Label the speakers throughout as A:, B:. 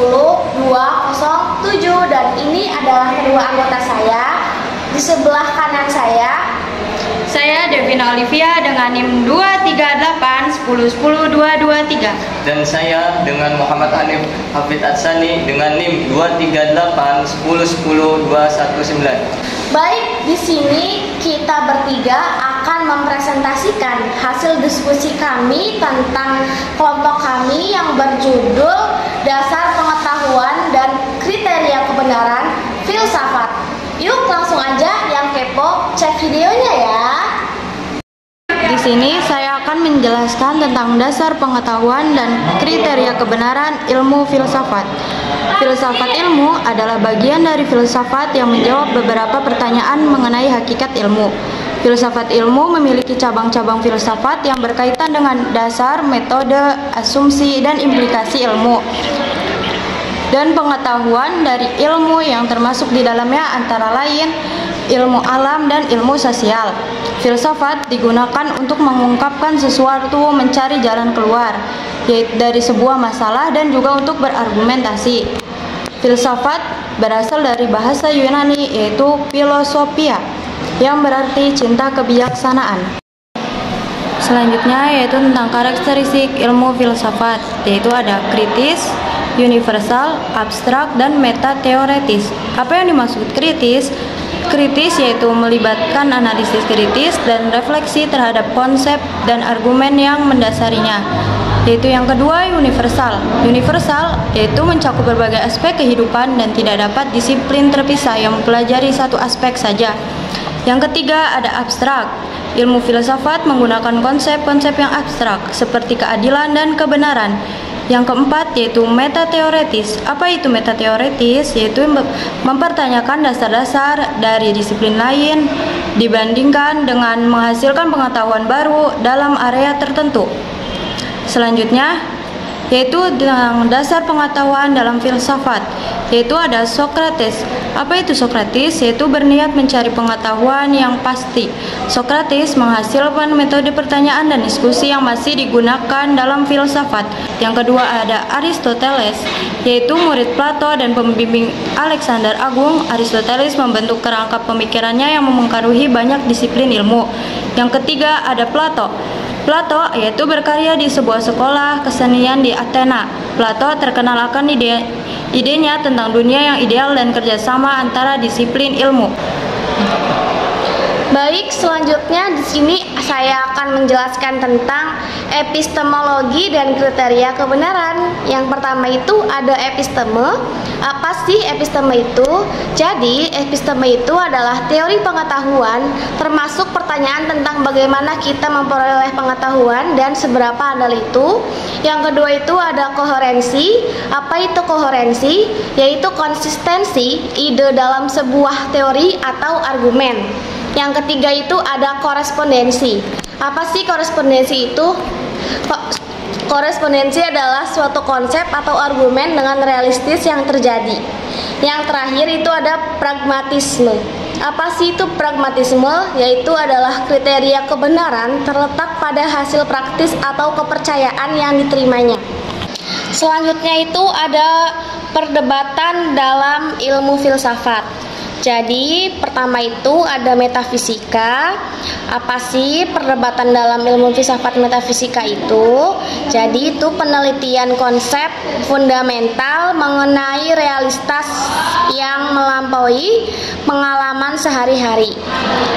A: 207 dan ini adalah kedua anggota saya. Di sebelah kanan saya
B: Devina Olivia dengan NIM 23810102223.
C: Dan saya dengan Muhammad Hanif Hafid Atsani dengan NIM 23810102119.
A: Baik, di sini kita bertiga akan mempresentasikan hasil diskusi kami tentang kelompok kami yang berjudul Dasar Pengetahuan dan Kriteria Kebenaran Filsafat. Yuk langsung aja yang kepo cek videonya ya.
B: Di sini saya akan menjelaskan tentang dasar pengetahuan dan kriteria kebenaran ilmu filsafat. Filsafat ilmu adalah bagian dari filsafat yang menjawab beberapa pertanyaan mengenai hakikat ilmu. Filsafat ilmu memiliki cabang-cabang filsafat yang berkaitan dengan dasar, metode, asumsi, dan implikasi ilmu. Dan pengetahuan dari ilmu yang termasuk di dalamnya antara lain ilmu alam dan ilmu sosial. Filsafat digunakan untuk mengungkapkan sesuatu, mencari jalan keluar, yaitu dari sebuah masalah dan juga untuk berargumentasi. Filsafat berasal dari bahasa Yunani yaitu philosophia, yang berarti cinta kebijaksanaan. Selanjutnya yaitu tentang karakteristik ilmu filsafat, yaitu ada kritis, universal, abstrak, dan metateoretis. Apa yang dimaksud kritis? Kritis yaitu melibatkan analisis kritis dan refleksi terhadap konsep dan argumen yang mendasarinya. Yaitu yang kedua universal. Universal yaitu mencakup berbagai aspek kehidupan dan tidak dapat disiplin terpisah yang mempelajari satu aspek saja. Yang ketiga ada abstrak. Ilmu filsafat menggunakan konsep-konsep yang abstrak seperti keadilan dan kebenaran. Yang keempat yaitu metateoretis. Apa itu metateoretis? Yaitu mempertanyakan dasar-dasar dari disiplin lain dibandingkan dengan menghasilkan pengetahuan baru dalam area tertentu. Selanjutnya yaitu tentang dasar pengetahuan dalam filsafat, yaitu ada Sokrates. Apa itu Sokrates? Yaitu berniat mencari pengetahuan yang pasti. Sokrates menghasilkan metode pertanyaan dan diskusi yang masih digunakan dalam filsafat. Yang kedua ada Aristoteles, yaitu murid Plato dan pembimbing Alexander Agung. Aristoteles membentuk kerangka pemikirannya yang memengaruhi banyak disiplin ilmu. Yang ketiga ada Plato. Plato yaitu berkarya di sebuah sekolah kesenian di Athena. Plato terkenal akan idenya tentang dunia yang ideal dan kerjasama antara disiplin ilmu.
A: Baik, selanjutnya di sini saya akan menjelaskan tentang epistemologi dan kriteria kebenaran. Yang pertama itu ada episteme. Apa sih episteme itu? Jadi, episteme itu adalah teori pengetahuan, termasuk pertanyaan tentang bagaimana kita memperoleh pengetahuan dan seberapa andal itu. Yang kedua itu ada koherensi. Apa itu koherensi? Yaitu konsistensi ide dalam sebuah teori atau argumen. Yang ketiga itu ada korespondensi. Apa sih korespondensi itu? Korespondensi adalah suatu konsep atau argumen dengan realistis yang terjadi. Yang terakhir itu ada pragmatisme. Apa sih itu pragmatisme? Yaitu adalah kriteria kebenaran terletak pada hasil praktis atau kepercayaan yang diterimanya. Selanjutnya itu ada perdebatan dalam ilmu filsafat. Jadi pertama itu ada metafisika. Apa sih perdebatan dalam ilmu filsafat metafisika itu? Jadi itu penelitian konsep fundamental mengenai realitas yang melampaui pengalaman sehari-hari.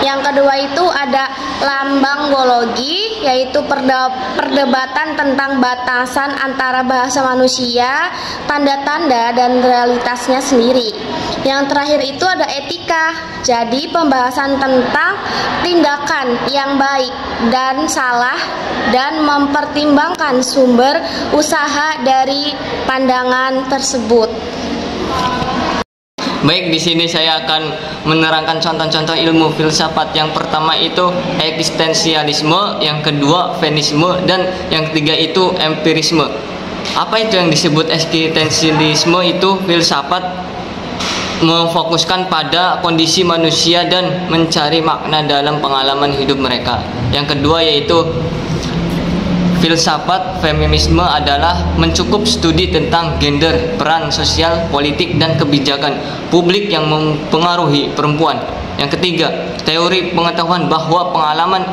A: Yang kedua itu ada lambangologi, yaitu perdebatan tentang batasan antara bahasa manusia, tanda-tanda, dan realitasnya sendiri. Yang terakhir itu ada etika, jadi pembahasan tentang tindakan yang baik dan salah dan mempertimbangkan sumber usaha dari pandangan tersebut.
C: Baik, di sini saya akan menerangkan contoh-contoh ilmu filsafat. Yang pertama itu eksistensialisme, yang kedua venisme, dan yang ketiga itu empirisme. Apa itu yang disebut eksistensialisme? Itu filsafat memfokuskan pada kondisi manusia dan mencari makna dalam pengalaman hidup mereka. Yang kedua yaitu Filsafat feminisme adalah mencukup studi tentang gender, peran sosial, politik, dan kebijakan publik yang mempengaruhi perempuan. Yang ketiga, teori pengetahuan bahwa pengalaman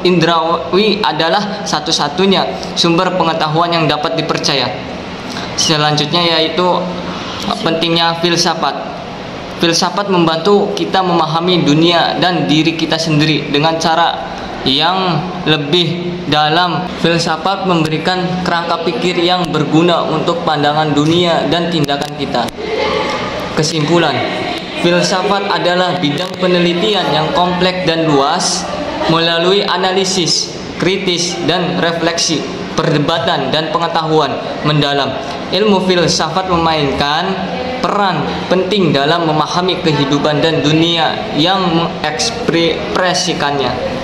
C: indrawi adalah satu-satunya sumber pengetahuan yang dapat dipercaya. Selanjutnya yaitu pentingnya filsafat. Filsafat membantu kita memahami dunia dan diri kita sendiri dengan cara yang lebih dalam. Filsafat memberikan kerangka pikir yang berguna untuk pandangan dunia dan tindakan kita. Kesimpulan, filsafat adalah bidang penelitian yang kompleks dan luas melalui analisis, kritis, dan refleksi, perdebatan, dan pengetahuan mendalam. Ilmu filsafat memainkan peran penting dalam memahami kehidupan dan dunia yang mengekspresikannya.